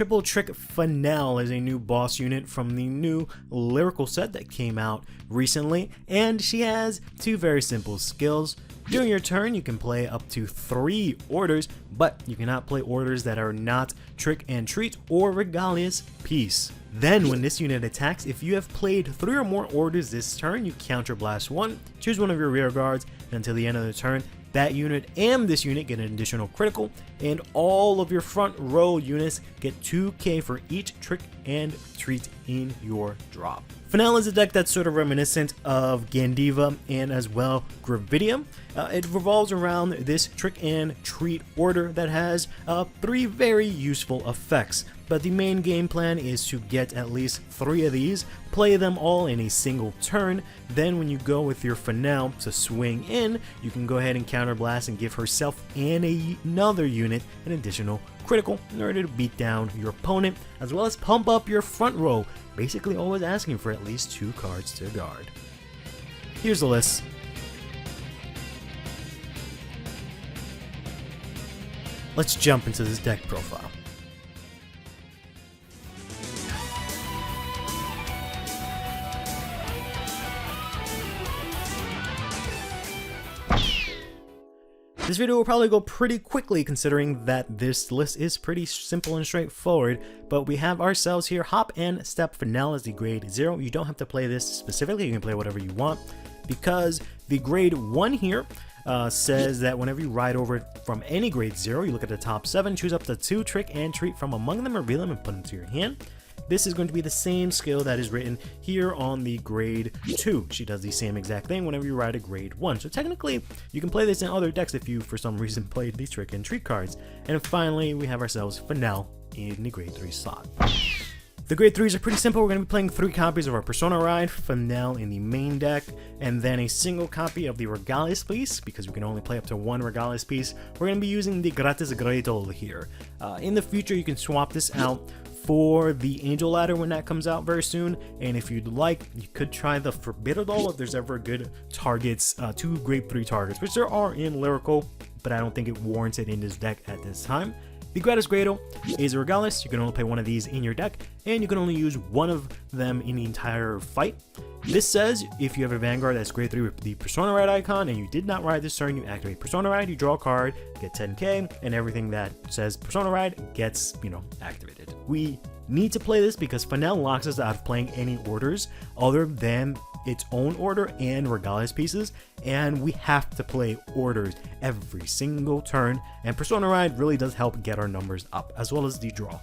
Triple Trick Fennell is a new boss unit from the new lyrical set that came out recently, and she has two very simple skills. During your turn, you can play up to 3 orders, but you cannot play orders that are not Trick and Treat or Regalia's Piece. Then, when this unit attacks, if you have played 3 or more orders this turn, you counterblast 1, choose one of your rear guards, and until the end of the turn, that unit and this unit get an additional critical, and all of your front row units get 2k for each Trick and Treat in your drop. Fennelle is a deck that's sort of reminiscent of Gandiva and as well Gravidium. It revolves around this Trick and Treat order that has 3 very useful effects. But the main game plan is to get at least 3 of these, play them all in a single turn. Then when you go with your Fennelle to swing in, you can go ahead and counterblast and give herself and another unit an additional critical in order to beat down your opponent, as well as pump up your front row, basically always asking for at least 2 cards to guard. Here's the list. Let's jump into this deck profile. This video will probably go pretty quickly considering that this list is pretty simple and straightforward, but we have ourselves here Hop and Step Fennelle as the grade 0. You don't have to play this specifically, you can play whatever you want, because the grade 1 here says that whenever you ride over from any grade 0, you look at the top 7, choose up to 2 Trick and Treat from among them, reveal them, and put them to your hand. This is going to be the same skill that is written here on the grade 2. She does the same exact thing whenever you ride a grade 1. So technically, you can play this in other decks if you, for some reason, played these Trick and Treat cards. And finally, we have ourselves Fennelle in the grade 3 slot. The grade 3s are pretty simple. We're going to be playing 3 copies of our Persona Ride, Fennelle in the main deck, and then a single copy of the Regalia's Piece, because we can only play up to 1 Regalia's Piece. We're going to be using the Gratis Gretel here. In the future, you can swap this out for the Angel Ladder when that comes out very soon, and if you'd like, you could try the Forbidden Doll if there's ever good targets, 2 grade 3 targets, which there are in Lyrical, but I don't think it warrants it in this deck at this time. The Gratis Gretel is regardless, you can only play 1 of these in your deck, and you can only use 1 of them in the entire fight. This says if you have a Vanguard that's grade 3 with the Persona Ride icon and you did not ride this turn, you activate Persona Ride, you draw a card, get 10k, and everything that says Persona Ride gets, activated. We need to play this because Fennelle locks us out of playing any orders other than its own order and Regalia's pieces, and we have to play orders every single turn, and Persona Ride really does help get our numbers up, as well as the draw.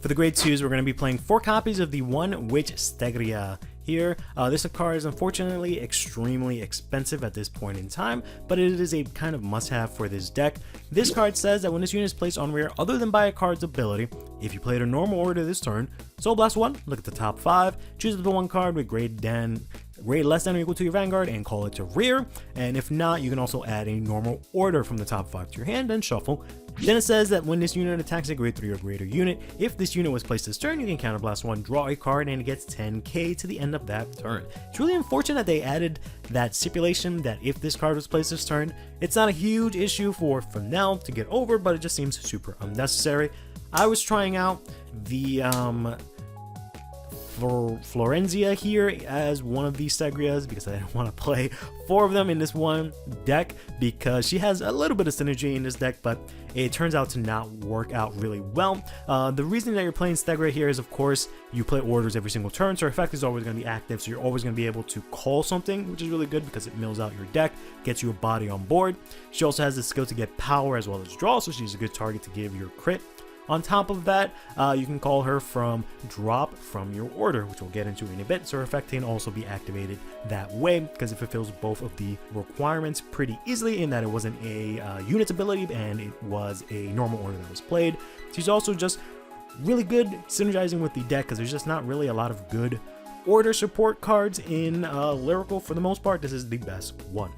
For the grade 2s, we're going to be playing 4 copies of the One Witch Stegria here. This card is unfortunately extremely expensive at this point in time, but it is a kind of must-have for this deck. This card says that when this unit is placed on rear other than by a card's ability, if you played a normal order this turn, Soul Blast 1, look at the top 5, choose the 1 card with grade less than or equal to your Vanguard and call it to rear, and if not, you can also add a normal order from the top 5 to your hand and shuffle. Then it says that when this unit attacks a grade 3 or greater unit, if this unit was placed this turn, you can counterblast 1, draw a card, and it gets 10k to the end of that turn. It's really unfortunate they added that stipulation that if this card was placed this turn. It's not a huge issue for Fennelle to get over, but it just seems super unnecessary. I was trying out the Florenzia here as one of these Stegrias because I didn't want to play 4 of them in this one deck because she has a little bit of synergy in this deck, but it turns out to not work out really well. The reason that you're playing Stegria here is, of course, you play orders every single turn, so her effect is always going to be active, so you're always going to be able to call something, which is really good because it mills out your deck, gets you a body on board. She also has the skill to get power as well as draw, so she's a good target to give your crit. On top of that, you can call her from drop from your order, which we'll get into in a bit, so her effect can also be activated that way because it fulfills both of the requirements pretty easily in that it wasn't a unit's ability and it was a normal order that was played. She's also just really good synergizing with the deck because there's just not really a lot of good order support cards in Lyrical. For the most part, this is the best one.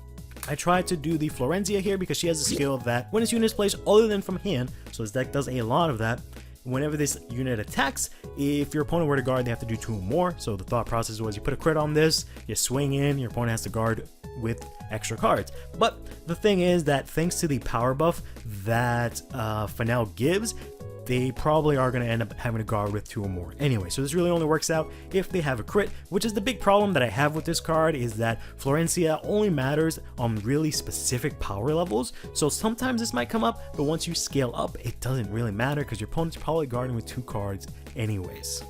I tried to do the Florenzia here because she has a skill that when this unit is placed other than from hand, so this deck does a lot of that. Whenever this unit attacks, if your opponent were to guard, they have to do 2 more. So the thought process was you put a crit on this, you swing in, your opponent has to guard with extra cards. But the thing is that thanks to the power buff that Fennelle gives, they probably are going to end up having a guard with 2 or more anyway. So this really only works out if they have a crit, which is the big problem that I have with this card, is that Florencia only matters on really specific power levels. So sometimes this might come up, but once you scale up, it doesn't really matter because your opponent's probably guarding with 2 cards anyways.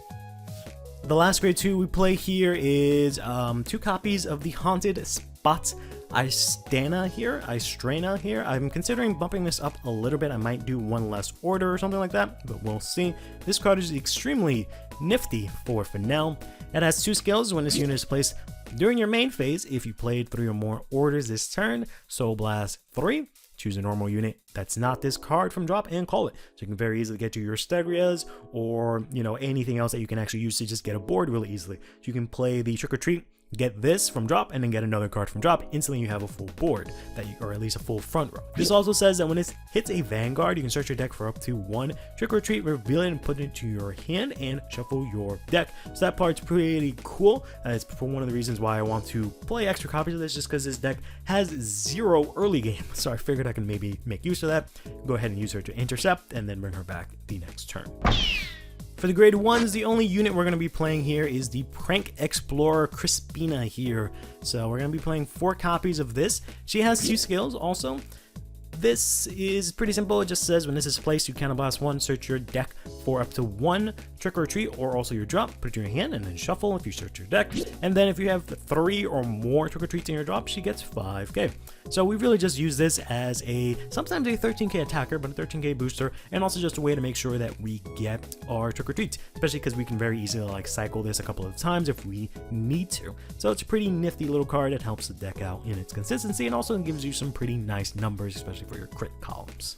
The last grade 2 we play here is 2 copies of the Haunted Spot Istrana here. I'm considering bumping this up a little bit. I might do 1 less order or something like that, but we'll see. This card is extremely nifty for Fennelle. It has 2 skills when this unit is placed during your main phase. If you played 3 or more orders this turn, Soul Blast 3. Choose a normal unit that's not this card from drop and call it. So you can very easily get to your Stegrias or, you know, anything else that you can actually use to just get a board really easily. So you can play the Trick or Treat, get this from drop, and then get another card from drop. Instantly you have a full board, or at least a full front row. This also says that when it hits a Vanguard, you can search your deck for up to 1 Trick or Treat, reveal it and put it into your hand and shuffle your deck. So that part's pretty cool. It's for one of the reasons why I want to play extra copies of this, just because this deck has 0 early game. So I figured I can maybe make use of that. Go ahead and use her to intercept and then bring her back the next turn. For the grade 1s, the only unit we're going to be playing here is the Prank Explorer Crispina here. So we're going to be playing 4 copies of this. She has 2 skills also. This is pretty simple. It just says when this is placed, you counterblast 1, search your deck for up to 1 Trick or Treat, or also your drop, put it in your hand, and then shuffle if you search your deck. And then if you have 3 or more Trick or Treats in your drop, she gets 5k. So we really just use this as sometimes a 13k attacker, but a 13k booster, and also just a way to make sure that we get our Trick or Treats, especially because we can very easily like cycle this a couple of times if we need to. So it's a pretty nifty little card that helps the deck out in its consistency, and also gives you some pretty nice numbers, especially for your crit columns.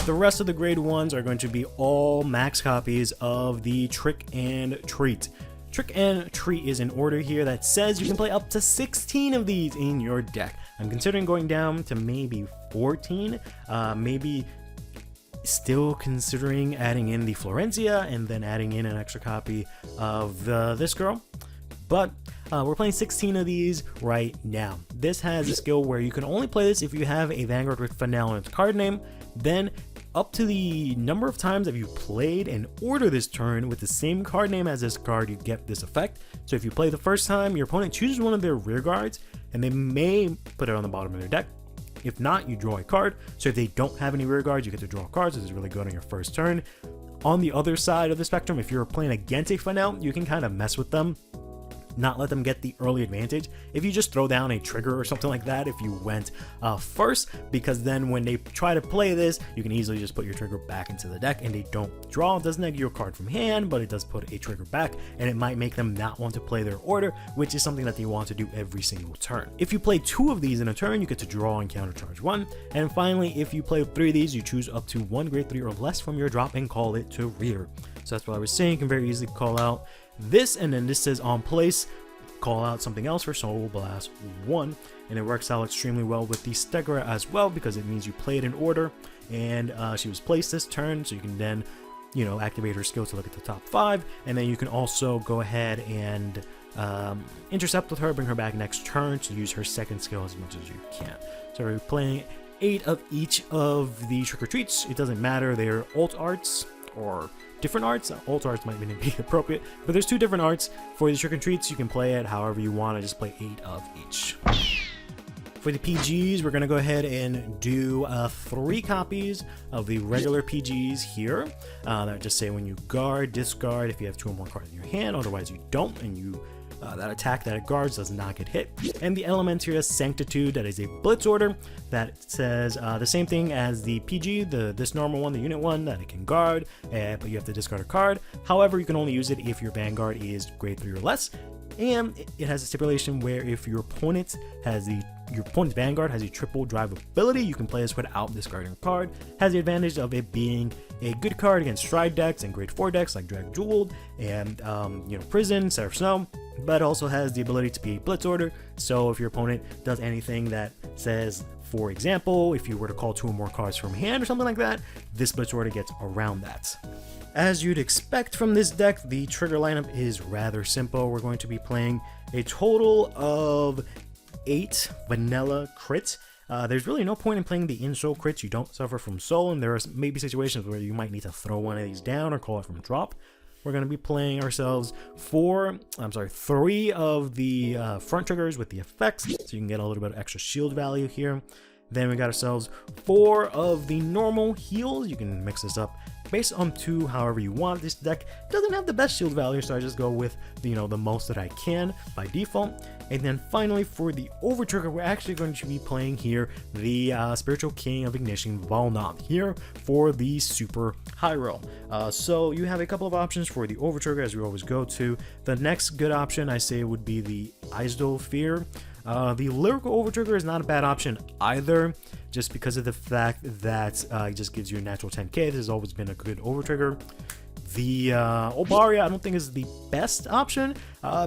The rest of the grade 1s are going to be all max copies of the Trick and Treat. Trick and Treat is an order here that says you can play up to 16 of these in your deck. I'm considering going down to maybe 14, maybe still considering adding in the Florencia and then adding in an extra copy of this girl. But we're playing 16 of these right now. This has a skill where you can only play this if you have a Vanguard with Fennelle in its card name. Then up to the number of times that you played an order this turn with the same card name as this card, you get this effect. So if you play the first time, your opponent chooses one of their rear guards, and they may put it on the bottom of their deck. If not, you draw a card. So if they don't have any rear guards, you get to draw cards. This is really good on your first turn. On the other side of the spectrum, if you're playing against a Fennelle, you can kind of mess with them, not let them get the early advantage if you just throw down a trigger or something like that if you went first, because then when they try to play this, you can easily just put your trigger back into the deck and they don't draw. It doesn't negative your card from hand, but it does put a trigger back, and it might make them not want to play their order, which is something that they want to do every single turn. If you play 2 of these in a turn, you get to draw and countercharge 1. And finally, if you play 3 of these, you choose up to 1 grade 3 or less from your drop and call it to rear. So that's what I was saying. You can very easily call out this, and then this says on place, call out something else for Soul Blast 1, and it works out extremely well with the Stegra as well, because it means you played in order and she was placed this turn, so you can then, you know, activate her skill to look at the top 5, and then you can also go ahead and intercept with her, bring her back next turn to use her second skill as much as you can. So we're playing 8 of each of the Trick or Treats. It doesn't matter, they're alt arts or different arts. Alt arts might be appropriate, but there's 2 different arts for the Trick or Treats. You can play it however you want. I just play 8 of each. For the PGs, we're going to go ahead and do 3 copies of the regular PGs here. That just say when you guard, discard if you have 2 or more cards in your hand, otherwise you don't, and you that attack that it guards does not get hit. And the element here is Sanctitude. That is a blitz order that says the same thing as the PG, this normal one, the unit one, that it can guard, but you have to discard a card. However, you can only use it if your Vanguard is grade 3 or less. And it has a stipulation where if your opponent's Vanguard has a triple drive ability, you can play this without discarding a card. Has the advantage of it being a good card against Stride decks and grade 4 decks like Drag Jeweled and Prison, Seraph Snow, but also has the ability to be a blitz order. So if your opponent does anything that says, for example, if you were to call 2 or more cards from hand or something like that, this blitz order gets around that. As you'd expect from this deck, the trigger lineup is rather simple. We're going to be playing a total of 8 vanilla crits. There's really no point in playing the in-soul crits. You don't suffer from soul, and there are maybe situations where you might need to throw one of these down or call it from drop. We're going to be playing ourselves 3 of the front triggers with the effects, so you can get a little bit of extra shield value here. Then we got ourselves 4 of the normal heals. You can mix this up based on 2 however you want. This deck doesn't have the best shield value, so I just go with the most that I can by default. And then finally, for the over trigger, we're actually going to be playing here the Spiritual King of Ignition Valnob here for the super high roll. So you have a couple of options for the over trigger, as we always go to. The next good option I say would be the Isdol Fear. The lyrical over trigger is not a bad option either, just because of the fact that it just gives you a natural 10k. This has always been a good over trigger. The Obaria I don't think is the best option,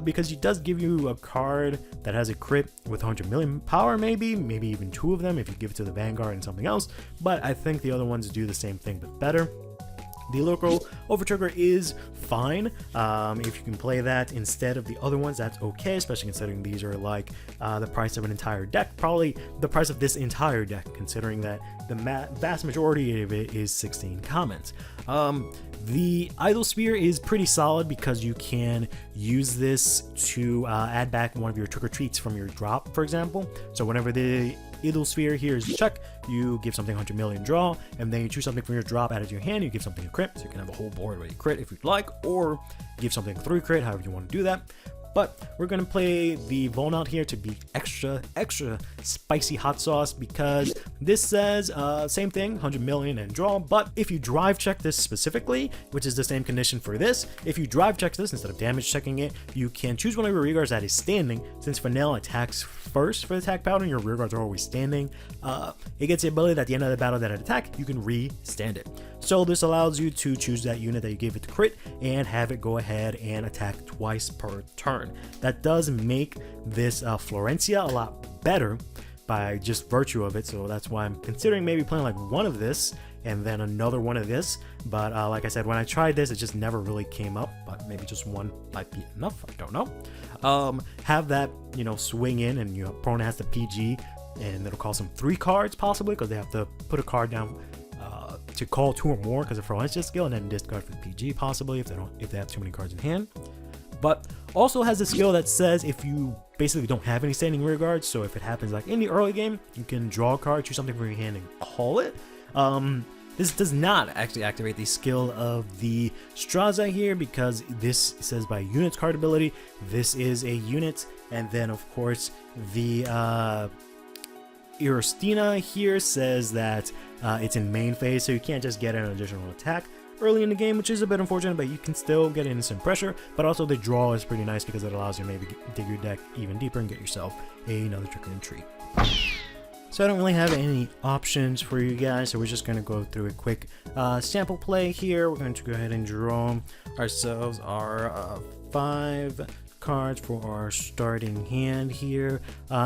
because it does give you a card that has a crit with 100 million power, maybe even 2 of them if you give it to the Vanguard and something else, but I think the other ones do the same thing but better. The lyrical over trigger is fine. If you can play that instead of the other ones, that's okay, especially considering these are like the price of an entire deck, probably the price of this entire deck, considering that the vast majority of it is 16 comments. The Idol Spear is pretty solid because you can use this to add back one of your trick-or-treats from your drop, for example. So whenever the Idol Sphere here is check, you give something 100 million draw, and then you choose something from your drop, add it to your hand, you give something a crit, so you can have a whole board where you crit if you'd like, or give something 3 crit, however you want to do that. But we're going to play the Volnaught here to be extra spicy hot sauce, because this says same thing, 100 million and draw, but if you drive check this specifically, which is the same condition for this, if you drive check this instead of damage checking it, you can choose one of your rearguards that is standing. Since Fennelle attacks first for the attack pattern, your rearguards are always standing. It gets the ability that at the end of the battle that it attack, you can re-stand it. So this allows you to choose that unit that you gave it to crit and have it go ahead and attack twice per turn. That does make this Florencia a lot better by just virtue of it, so that's why I'm considering maybe playing like one of this and then another one of this. But like I said, when I tried this, it just never really came up, but maybe just one might be enough, I don't know. Have that, swing in, and your opponent has the PG, and it'll call some 3 cards possibly, because they have to put a card down to call 2 or more because of Florencia skill, and then discard for the PG possibly if they have too many cards in hand. But also has a skill that says if you basically don't have any standing rear guards, so if it happens like in the early game, you can draw a card, choose something from your hand, and call it. This does not actually activate the skill of the Straza here, because this says by units card ability. This is a unit, and then of course the Irostina here says that it's in main phase, so you can't just get an additional attack early in the game, which is a bit unfortunate, but you can still get instant pressure. But also the draw is pretty nice because it allows you to maybe dig your deck even deeper and get yourself another trick-or-treat. So I don't really have any options for you guys, so we're just going to go through a quick sample play here. We're going to go ahead and draw ourselves our 5 cards for our starting hand here.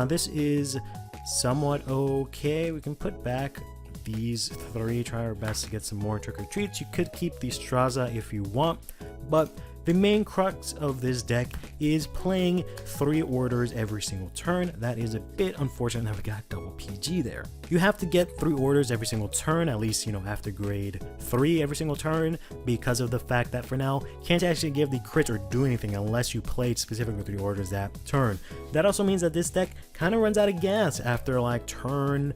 This is somewhat okay. We can put back these 3, try our best to get some more trick-or-treats. You could keep the Straza if you want, but the main crux of this deck is playing 3 orders every single turn. That is a bit unfortunate that we got double PG there. You have to get 3 orders every single turn, at least, after grade 3 every single turn, because of the fact that for now, can't actually give the crit or do anything unless you played specifically 3 orders that turn. That also means that this deck kind of runs out of gas after like turn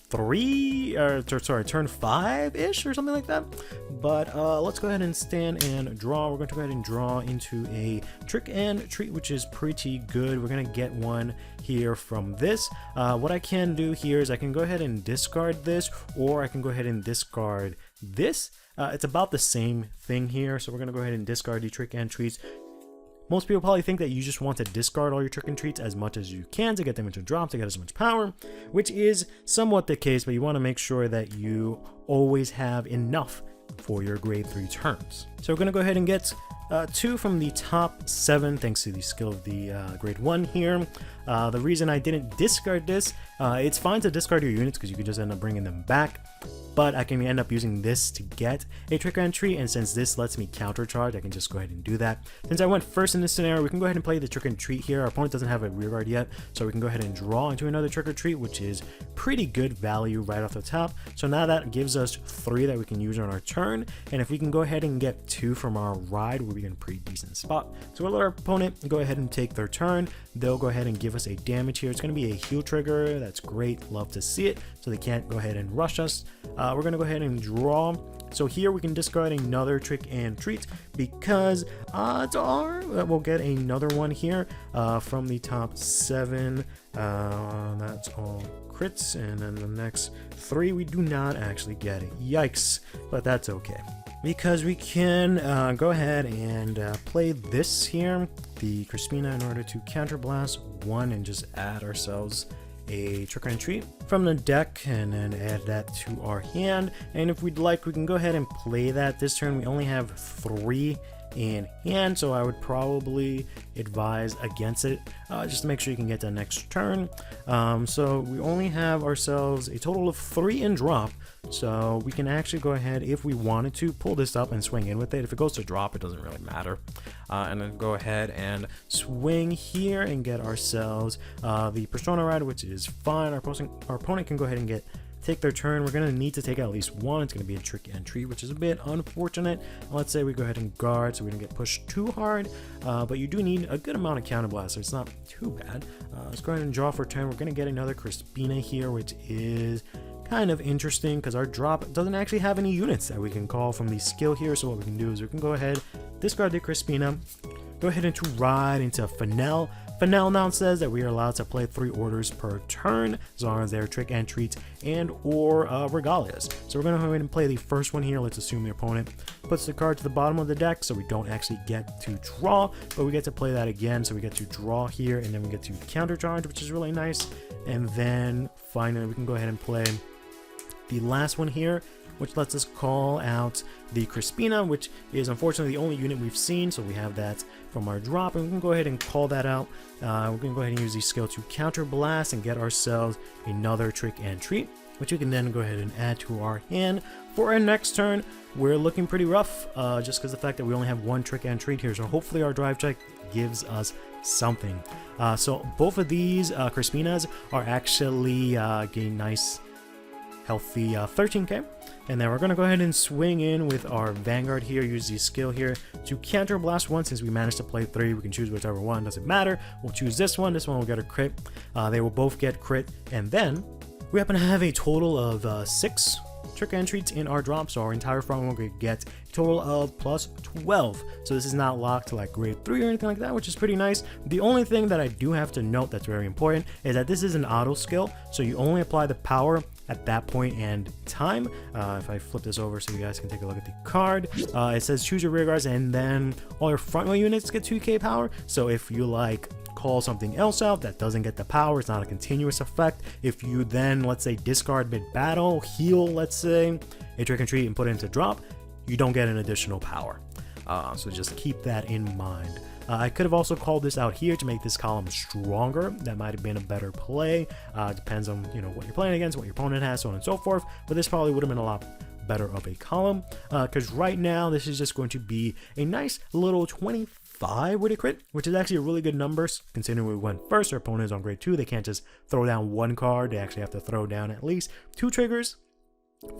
5-ish or something like that. But let's go ahead and stand and draw. We're going to go ahead and draw into a trick and treat, which is pretty good. We're going to get one here from this. What I can do here is I can go ahead and discard this, or I can go ahead and discard this. It's about the same thing here, so we're going to go ahead and discard the trick and treats. Most people probably think that you just want to discard all your trick and treats as much as you can to get them into drop to get as much power, which is somewhat the case, but you want to make sure that you always have enough for your grade 3 turns. So we're going to go ahead and get 2 from the top 7 thanks to the skill of the grade 1 here. The reason I didn't discard this, it's fine to discard your units because you can just end up bringing them back, but I can end up using this to get a trick entry, and since this lets me countercharge, I can just go ahead and do that. Since I went first in this scenario, we can go ahead and play the trick and treat here. Our opponent doesn't have a rear guard yet, so we can go ahead and draw into another trick or treat, which is pretty good value right off the top. So now that gives us 3 that we can use on our turn, and if we can go ahead and get 2 from our ride, we'll be in a pretty decent spot. So we'll let our opponent go ahead and take their turn. They'll go ahead and give us a damage here. It's going to be a heal trigger. That's great. Love to see it. So they can't go ahead and rush us. We're going to go ahead and draw. So here we can discard another trick and treat because odds are we'll get another one here from the top 7. That's all crits, and then the next 3 we do not actually get it. Yikes, but that's okay because we can go ahead and play this here, the Crispina, in order to counterblast 1 and just add ourselves a trick and treat from the deck, and then add that to our hand. And if we'd like, we can go ahead and play that. This turn we only have 3 in hand, so I would probably advise against it, just to make sure you can get the next turn. So we only have ourselves a total of 3 in drop, so we can actually go ahead, if we wanted to, pull this up and swing in with it. If it goes to drop, it doesn't really matter. And then go ahead and swing here and get ourselves the Persona Ride, which is fine. Our opponent can go ahead and take their turn. We're going to need to take at least 1. It's going to be a trick and treat, which is a bit unfortunate. Let's say we go ahead and guard so we don't get pushed too hard, but you do need a good amount of counterblast, so it's not too bad. Let's go ahead and draw for turn. We're going to get another Crispina here, which is kind of interesting because our drop doesn't actually have any units that we can call from the skill here. So what we can do is we can go ahead, discard the Crispina, go ahead into ride into Fennell. Fennell now says that we are allowed to play 3 orders per turn as long as they're trick and treats and or regalias. So we're going to go ahead and play the first one here. Let's assume the opponent puts the card to the bottom of the deck, so we don't actually get to draw, but we get to play that again. So we get to draw here, and then we get to countercharge, which is really nice. And then finally we can go ahead and play the last one here, which lets us call out the Crispina, which is unfortunately the only unit we've seen, so we have that from our drop, and we can go ahead and call that out. We're going to go ahead and use the skill to counter blast and get ourselves another trick and treat, which we can then go ahead and add to our hand. For our next turn, we're looking pretty rough, just because the fact that we only have 1 trick and treat here, so hopefully our drive check gives us something. So both of these Crispinas are actually getting nice healthy 13k, and then we're going to go ahead and swing in with our Vanguard here, use the skill here to counter blast 1. Since we managed to play 3, we can choose whichever one, doesn't matter. We'll choose this one will get a crit. They will both get crit, and then we happen to have a total of 6 trick and treats in our drop, so our entire front row will get a total of plus 12. So this is not locked to like grade 3 or anything like that, which is pretty nice. The only thing that I do have to note that's very important is that this is an auto skill, so you only apply the power at that point and time. If I flip this over so you guys can take a look at the card, it says choose your rear guards, and then all your front row units get 2k power. So if you like call something else out that doesn't get the power, it's not a continuous effect. If you then, let's say, discard mid-battle, heal, let's say, a trick and treat and put it into drop, you don't get an additional power. So just keep that in mind. I could have also called this out here to make this column stronger. That might have been a better play. Depends on what you're playing against, what your opponent has, so on and so forth. But this probably would have been a lot better of a column, because right now this is just going to be a nice little 25 with a crit, which is actually a really good number considering we went first. Our opponent is on grade 2. They can't just throw down 1 card. They actually have to throw down at least 2 triggers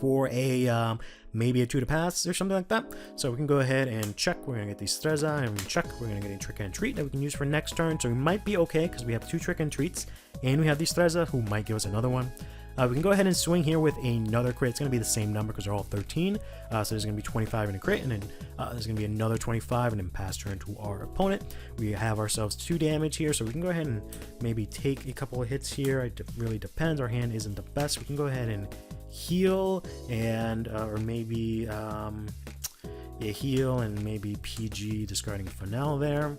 for a maybe a 2 to pass or something like that. So we can go ahead and check. We're gonna get the Streza, and check. We're gonna get a trick and treat that we can use for next turn. So we might be okay because we have 2 trick and treats, and we have the Streza, who might give us another one. We can go ahead and swing here with another crit. It's going to be the same number because they're all 13. So there's going to be 25 in a crit, and then there's going to be another 25, and then pass turn to our opponent. We have ourselves 2 damage here, so we can go ahead and maybe take a couple of hits here. It really depends. Our hand isn't the best. We can go ahead and heal, and or maybe heal and maybe PG discarding Fennelle there.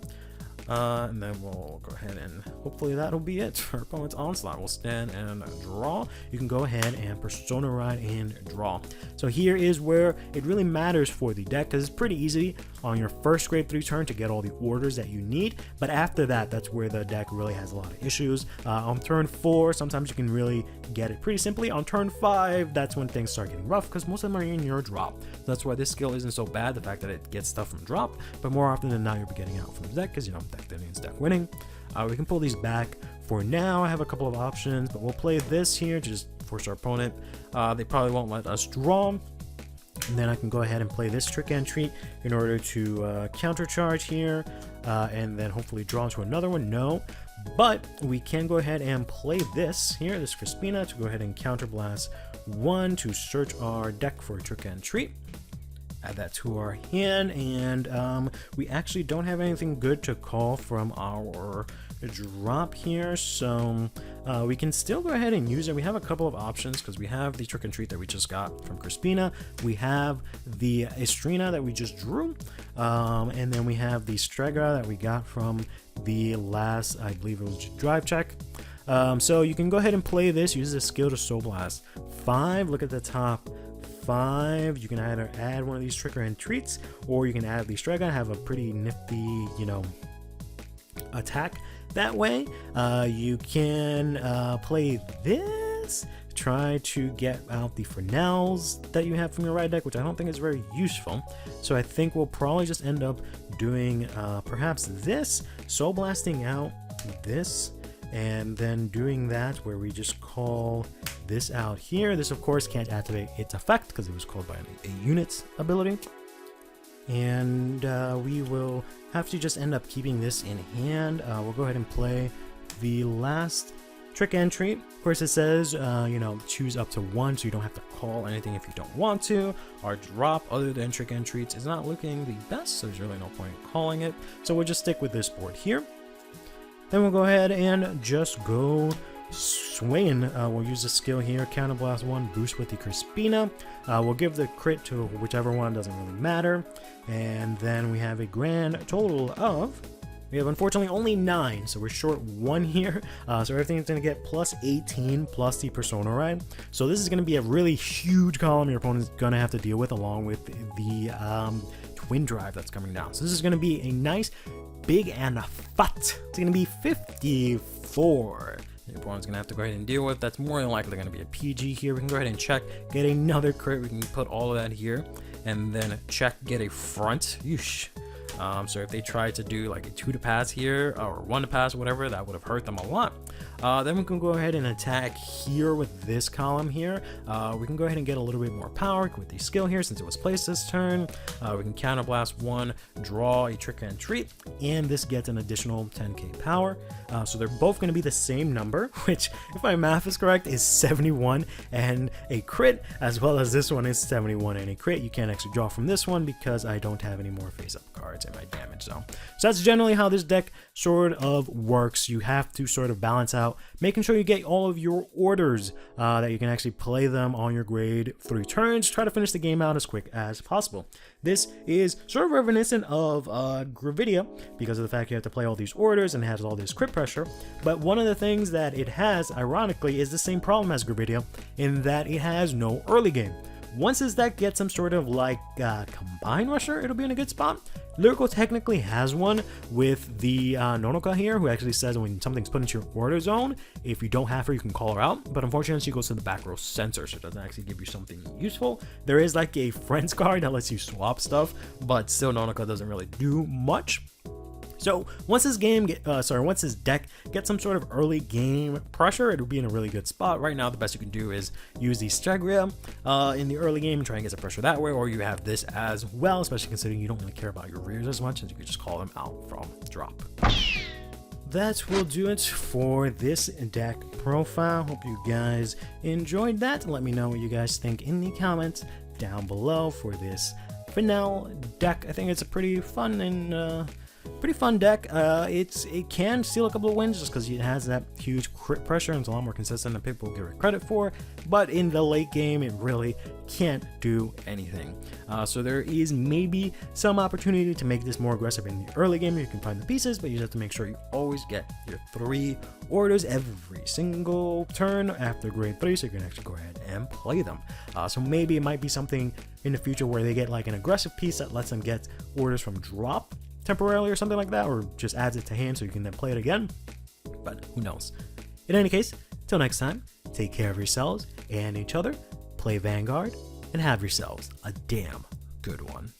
And then we'll go ahead and hopefully that'll be it for opponent's onslaught. We'll stand and draw. You can go ahead and persona ride and draw. So here is where it really matters for the deck, because it's pretty easy on your first grade 3 turn to get all the orders that you need, but after that, that's where the deck really has a lot of issues. On turn 4, sometimes you can really get it pretty simply. On turn 5, that's when things start getting rough, because most of them are in your drop. So that's why this skill isn't so bad, the fact that it gets stuff from drop, but more often than not, you'll be getting out from the deck, because, you know, deck thinning is deck winning. We can pull these back. For now, I have a couple of options, but we'll play this here to just force our opponent. They probably won't let us draw. And then I can go ahead and play this trick and treat in order to countercharge here, and then hopefully draw into another one. No, but we can go ahead and play this here, this Crispina, to go ahead and counterblast 1 to search our deck for a trick and treat. Add that to our hand, and we actually don't have anything good to call from our drop here, so we can still go ahead and use it. We have a couple of options, because we have the trick and treat that we just got from Crispina, we have the Estrina that we just drew, and then we have the Strega that we got from the last, I believe it was drive check. So you can go ahead and play this, use the skill to Soul Blast 5. Look at the top 5. You can either add one of these trick and treats, or you can add the Strega and have a pretty nifty, you know, attack that way. You can play this, try to get out the Fennelles that you have from your right deck, which I don't think is very useful. So I think we'll probably just end up doing perhaps this, Soul Blasting out this, and then doing that where we just call this out here. This of course can't activate its effect because it was called by a unit's ability, and we will have to just end up keeping this in hand. We'll go ahead and play the last trick and treat. Of course it says you know, choose up to 1, so you don't have to call anything if you don't want to. Our drop other than trick and treats is not looking the best, so there's really no point in calling it, so we'll just stick with this board here. Then we'll go ahead and just go swinging. We'll use the skill here, Counterblast 1, boost with the Crispina. We'll give the crit to whichever one, doesn't really matter. And then we have a grand total of, we have unfortunately only 9, so we're short 1 here. So everything's going to get plus 18 plus the Persona Ride. So this is going to be a really huge column your opponent's going to have to deal with, along with the Twin Drive that's coming down. So this is going to be a nice big and fat. It's going to be 54. The opponent's going to have to go ahead and deal with. That's more than likely going to be a PG here. We can go ahead and check, get another crit. We can put all of that here, and then check, get a front. Yeesh. So if they try to do like a 2 to pass here, or 1 to pass, whatever, that would have hurt them a lot. Then we can go ahead and attack here with this column here. We can go ahead and get a little bit more power with the skill here since it was placed this turn. We can counterblast 1, draw a trick and treat, and this gets an additional 10k power. So they're both going to be the same number, which, if my math is correct, is 71 and a crit, as well as this one is 71 and a crit. You can't actually draw from this one because I don't have any more face-up cards in my damage zone. So that's generally how this deck sort of works. You have to sort of balance out, making sure you get all of your orders, that you can actually play them on your grade 3 turns. Try to finish the game out as quick as possible. This is sort of reminiscent of Gravidia because of the fact you have to play all these orders and it has all this crit pressure. But one of the things that it has, ironically, is the same problem as Gravidia in that it has no early game. Once this deck gets some sort of like Combine Rusher, it'll be in a good spot. Lyrical technically has one with the Nonoka here, who actually says when something's put into your order zone, if you don't have her, you can call her out. But unfortunately, she goes to the back row center, so it doesn't actually give you something useful. There is like a Friends card that lets you swap stuff, but still Nonoka doesn't really do much. So once this once this deck gets some sort of early game pressure, it'll be in a really good spot. Right now, the best you can do is use the Strega in the early game and try and get some pressure that way, or you have this as well, especially considering you don't really care about your rears as much, and you can just call them out from drop. That will do it for this deck profile. Hope you guys enjoyed that. Let me know what you guys think in the comments down below for this Fennell deck. I think it's a pretty fun and Pretty fun deck. It can steal a couple of wins just because it has that huge crit pressure and it's a lot more consistent than people give it credit for. But in the late game, it really can't do anything. So there is maybe some opportunity to make this more aggressive in the early game if you can find the pieces, but you just have to make sure you always get your 3 orders every single turn after grade 3, so you can actually go ahead and play them. So maybe it might be something in the future where they get like an aggressive piece that lets them get orders from drop temporarily or something like that, or just adds it to hand so you can then play it again. But who knows? In any case, till next time, take care of yourselves and each other, play Vanguard, and have yourselves a damn good one.